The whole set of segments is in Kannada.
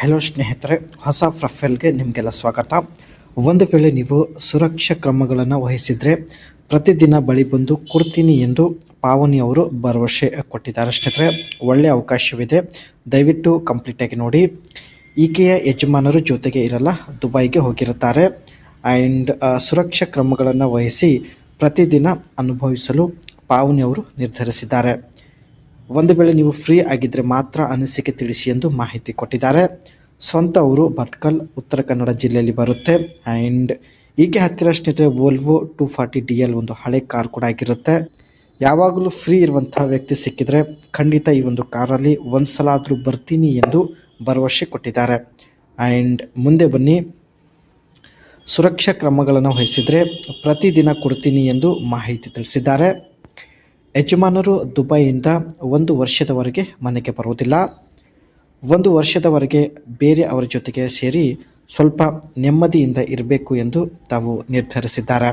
ಹಲೋ ಸ್ನೇಹಿತರೆ, ಹೊಸ ಪ್ರೊಫೈಲ್ಗೆ ನಿಮಗೆಲ್ಲ ಸ್ವಾಗತ. ಒಂದು ವೇಳೆ ನೀವು ಸುರಕ್ಷಾ ಕ್ರಮಗಳನ್ನು ವಹಿಸಿದರೆ ಪ್ರತಿದಿನ ಬಳಿ ಬಂದು ಕೊಡ್ತೀನಿ ಎಂದು ಪಾವನಿ ಅವರು ಭರವಸೆ ಕೊಟ್ಟಿದ್ದಾರೆ. ಸ್ನೇಹಿತರೆ, ಒಳ್ಳೆಯ ಅವಕಾಶವಿದೆ, ದಯವಿಟ್ಟು ಕಂಪ್ಲೀಟಾಗಿ ನೋಡಿ. ಈಕೆಯ ಯಜಮಾನರು ಜೊತೆಗೆ ಇರಲ್ಲ, ದುಬೈಗೆ ಹೋಗಿರುತ್ತಾರೆ. ಆ್ಯಂಡ್ ಸುರಕ್ಷಾ ಕ್ರಮಗಳನ್ನು ವಹಿಸಿ ಪ್ರತಿದಿನ ಅನುಭವಿಸಲು ಪಾವನಿ ಅವರು ನಿರ್ಧರಿಸಿದ್ದಾರೆ. ಒಂದು ವೇಳೆ ನೀವು ಫ್ರೀ ಆಗಿದ್ದರೆ ಮಾತ್ರ ಅನಿಸಿಕೆ ತಿಳಿಸಿ ಎಂದು ಮಾಹಿತಿ ಕೊಟ್ಟಿದ್ದಾರೆ. ಸ್ವಂತ ಊರು ಭಟ್ಕಲ್, ಉತ್ತರ ಕನ್ನಡ ಜಿಲ್ಲೆಯಲ್ಲಿ ಬರುತ್ತೆ. ಆ್ಯಂಡ್ ಈಕೆ ಹತ್ತಿರ ಸ್ನೇಹಿತರೆ ವೋಲ್ವೋ 240 DL ಒಂದು ಹಳೆ ಕಾರ್ ಕೂಡ ಆಗಿರುತ್ತೆ. ಯಾವಾಗಲೂ ಫ್ರೀ ಇರುವಂಥ ವ್ಯಕ್ತಿ ಸಿಕ್ಕಿದರೆ ಖಂಡಿತ ಈ ಒಂದು ಕಾರಲ್ಲಿ ಒಂದು ಸಲ ಆದರೂ ಬರ್ತೀನಿ ಎಂದು ಭರವಸೆ ಕೊಟ್ಟಿದ್ದಾರೆ. ಆ್ಯಂಡ್ ಮುಂದೆ ಬನ್ನಿ. ಸುರಕ್ಷಾ ಕ್ರಮಗಳನ್ನು ವಹಿಸಿದರೆ ಪ್ರತಿದಿನ ಕೊಡ್ತೀನಿ ಎಂದು ಮಾಹಿತಿ ತಿಳಿಸಿದ್ದಾರೆ. ಯಜಮಾನರು ದುಬೈಯಿಂದ 1 ವರ್ಷದವರೆಗೆ ಮನೆಗೆ ಬರುವುದಿಲ್ಲ. 1 ವರ್ಷದವರೆಗೆ ಬೇರೆ ಅವರ ಜೊತೆಗೆ ಸೇರಿ ಸ್ವಲ್ಪ ನೆಮ್ಮದಿಯಿಂದ ಇರಬೇಕು ಎಂದು ತಾವು ನಿರ್ಧರಿಸಿದ್ದಾರೆ.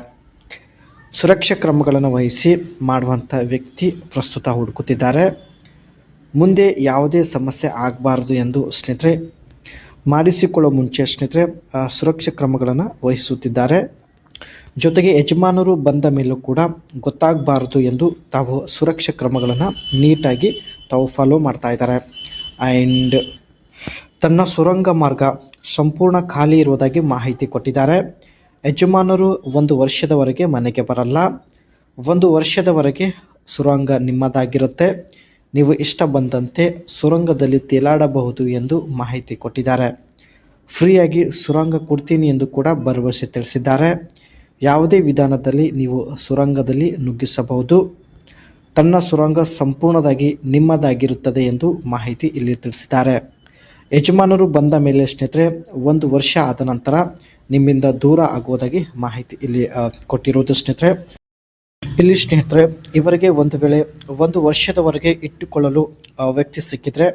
ಸುರಕ್ಷಾ ಕ್ರಮಗಳನ್ನು ವಹಿಸಿ ಮಾಡುವಂಥ ವ್ಯಕ್ತಿ ಪ್ರಸ್ತುತ ಹುಡುಕುತ್ತಿದ್ದಾರೆ. ಮುಂದೆ ಯಾವುದೇ ಸಮಸ್ಯೆ ಆಗಬಾರ್ದು ಎಂದು ಸ್ನೇಹಿತರೆ ಮಾಡಿಸಿಕೊಳ್ಳೋ ಮುಂಚೆ ಸ್ನೇಹಿತರೆ ಸುರಕ್ಷಾ ಕ್ರಮಗಳನ್ನು ವಹಿಸುತ್ತಿದ್ದಾರೆ. ಜೊತೆಗೆ ಯಜಮಾನರು ಬಂದ ಮೇಲೂ ಕೂಡ ಗೊತ್ತಾಗಬಾರ್ದು ಎಂದು ತಾವು ಸುರಕ್ಷಾ ಕ್ರಮಗಳನ್ನು ನೀಟಾಗಿ ತಾವು ಫಾಲೋ ಮಾಡ್ತಾ ಇದ್ದಾರೆ. ಆ್ಯಂಡ್ ತನ್ನ ಸುರಂಗ ಮಾರ್ಗ ಸಂಪೂರ್ಣ ಖಾಲಿ ಇರುವುದಾಗಿ ಮಾಹಿತಿ ಕೊಟ್ಟಿದ್ದಾರೆ. ಯಜಮಾನರು 1 ವರ್ಷದವರೆಗೆ ಮನೆಗೆ ಬರಲ್ಲ. 1 ವರ್ಷದವರೆಗೆ ಸುರಂಗ ನಿಮ್ಮದಾಗಿರುತ್ತೆ. ನೀವು ಇಷ್ಟ ಬಂದಂತೆ ಸುರಂಗದಲ್ಲಿ ತೇಲಾಡಬಹುದು ಎಂದು ಮಾಹಿತಿ ಕೊಟ್ಟಿದ್ದಾರೆ. ಫ್ರೀಯಾಗಿ ಸುರಂಗ ಕೊಡ್ತೀನಿ ಎಂದು ಕೂಡ ಭರವಸೆ ತಿಳಿಸಿದ್ದಾರೆ. ಯಾವುದೇ ವಿಧಾನದಲ್ಲಿ ನೀವು ಸುರಂಗದಲ್ಲಿ ನುಗ್ಗಿಸಬಹುದು. ತನ್ನ ಸುರಂಗ ಸಂಪೂರ್ಣವಾಗಿ ನಿಮ್ಮದಾಗಿರುತ್ತದೆ ಎಂದು ಮಾಹಿತಿ ಇಲ್ಲಿ ತಿಳಿಸಿದ್ದಾರೆ. ಯಜಮಾನರು ಬಂದ ಮೇಲೆ ಸ್ನೇಹಿತರೆ 1 ವರ್ಷ ಆದ ನಂತರ ನಿಮ್ಮಿಂದ ದೂರ ಆಗುವುದಾಗಿ ಮಾಹಿತಿ ಇಲ್ಲಿ ಕೊಟ್ಟಿರುವುದು ಸ್ನೇಹಿತರೆ. ಇಲ್ಲಿ ಸ್ನೇಹಿತರೆ ಇವರಿಗೆ ಒಂದು ವೇಳೆ 1 ವರ್ಷದವರೆಗೆ ಇಟ್ಟುಕೊಳ್ಳಲು ವ್ಯಕ್ತಿ ಸಿಕ್ಕಿದರೆ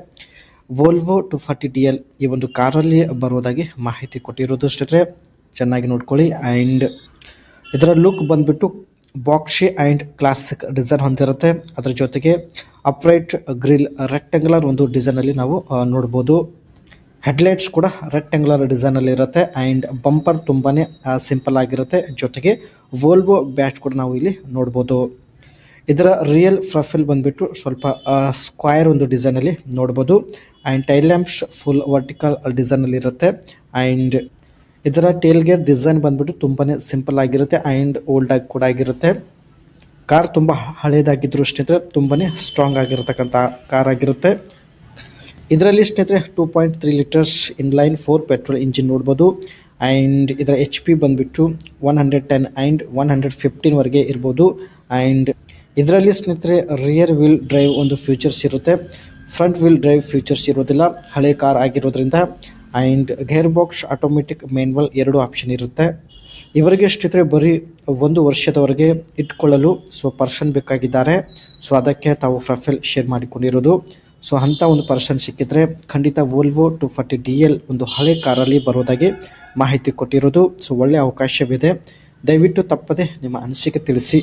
ವೋಲ್ವೋ 240 DL ಈ ಒಂದು ಕಾರಲ್ಲಿ ಬರುವುದಾಗಿ ಮಾಹಿತಿ ಕೊಟ್ಟಿರೋದು ಸ್ನೇಹಿತರೆ. ಚೆನ್ನಾಗಿ ನೋಡ್ಕೊಳ್ಳಿ. ಆ್ಯಂಡ್ ಇದರ ಲುಕ್ ಬಂದುಬಿಟ್ಟು ಬಾಕ್ಸಿ ಆ್ಯಂಡ್ ಕ್ಲಾಸಿಕ್ ಡಿಸೈನ್ ಹೊಂದಿರುತ್ತೆ. ಅದರ ಜೊತೆಗೆ ಅಪ್ರೈಟ್ ಗ್ರಿಲ್ ರೆಕ್ಟ್ಯಾಂಗ್ಯುಲರ್ ಒಂದು ಡಿಸೈನಲ್ಲಿ ನಾವು ನೋಡ್ಬೋದು. ಹೆಡ್ಲೈಟ್ಸ್ ಕೂಡ ರೆಕ್ಟ್ಯಾಂಗ್ಯುಲರ್ ಡಿಸೈನಲ್ಲಿ ಇರುತ್ತೆ. ಆ್ಯಂಡ್ ಬಂಪರ್ ತುಂಬಾ ಸಿಂಪಲ್ ಆಗಿರುತ್ತೆ. ಜೊತೆಗೆ ವೋಲ್ವೋ ಬ್ಯಾಚ್ ಕೂಡ ನಾವು ಇಲ್ಲಿ ನೋಡ್ಬೋದು. ಇದರ ರಿಯಲ್ ಪ್ರೊಫೈಲ್ ಬಂದುಬಿಟ್ಟು ಸ್ವಲ್ಪ ಸ್ಕ್ವೈರ್ ಒಂದು ಡಿಸೈನಲ್ಲಿ ನೋಡ್ಬೋದು. And tail lamps full vertical ಡಿಸೈನಲ್ಲಿ ಇರುತ್ತೆ. ಆ್ಯಂಡ್ ಇದರ ಟೇಲ್ ಗೇರ್ ಡಿಸೈನ್ ಬಂದುಬಿಟ್ಟು ತುಂಬಾ ಸಿಂಪಲ್ ಆಗಿರುತ್ತೆ. ಆ್ಯಂಡ್ ಓಲ್ಡ್ ಆಗಿ ಕೂಡ ಆಗಿರುತ್ತೆ. ಕಾರ್ ತುಂಬ ಹಳೇದಾಗಿದ್ದರೂ ಸ್ನೇಹಿತರೆ ತುಂಬಾ ಸ್ಟ್ರಾಂಗ್ ಆಗಿರತಕ್ಕಂಥ ಕಾರ್ ಆಗಿರುತ್ತೆ. ಇದರಲ್ಲಿ ಸ್ನೇಹಿತರೆ 2.3 ಲೀಟರ್ಸ್ ಇನ್ಲೈನ್ 4 ಪೆಟ್ರೋಲ್ ಇಂಜಿನ್ ನೋಡ್ಬೋದು. ಆ್ಯಂಡ್ ಇದರ HP ಬಂದುಬಿಟ್ಟು 110 ಆ್ಯಂಡ್ 115ವರೆಗೆ ಇರ್ಬೋದು. ಆ್ಯಂಡ್ ಇದರಲ್ಲಿ ಸ್ನೇಹಿತರೆ ರಿಯರ್ ವೀಲ್ ಡ್ರೈವ್ ಒಂದು ಫ್ಯೂಚರ್ಸ್ ಇರುತ್ತೆ. ಫ್ರಂಟ್ ವೀಲ್ ಡ್ರೈವ್ ಫ್ಯೂಚರ್ಸ್ ಇರೋದಿಲ್ಲ, ಹಳೆ ಕಾರ್ ಆಗಿರೋದ್ರಿಂದ. And gear box automatic manual 2 option ಇರುತ್ತೆ. ಇವರಿಗೆ ಸ್ನೇಹಿತರೆ ಬರೀ 1 ವರ್ಷದವರೆಗೆ ಇಟ್ಕೊಳ್ಳಲು ಪರ್ಸನ್ ಬೇಕಾಗಿದ್ದಾರೆ. ಅದಕ್ಕೆ ತಾವು ಪ್ರೊಫೈಲ್ ಶೇರ್ ಮಾಡಿಕೊಂಡಿರೋದು. ಅಂಥ ಒಂದು ಪರ್ಸನ್ ಸಿಕ್ಕಿದ್ರೆ ಖಂಡಿತ ವೋಲ್ವೋ 240 DL ಒಂದು ಹಳೆ ಕಾರಲ್ಲಿ ಬರೋದಾಗಿ ಮಾಹಿತಿ ಕೊಟ್ಟಿರೋದು. ಒಳ್ಳೆಯ ಅವಕಾಶವಿದೆ. ದಯವಿಟ್ಟು ತಪ್ಪದೆ ನಿಮ್ಮ ಅನಿಸಿಕೆ ತಿಳಿಸಿ.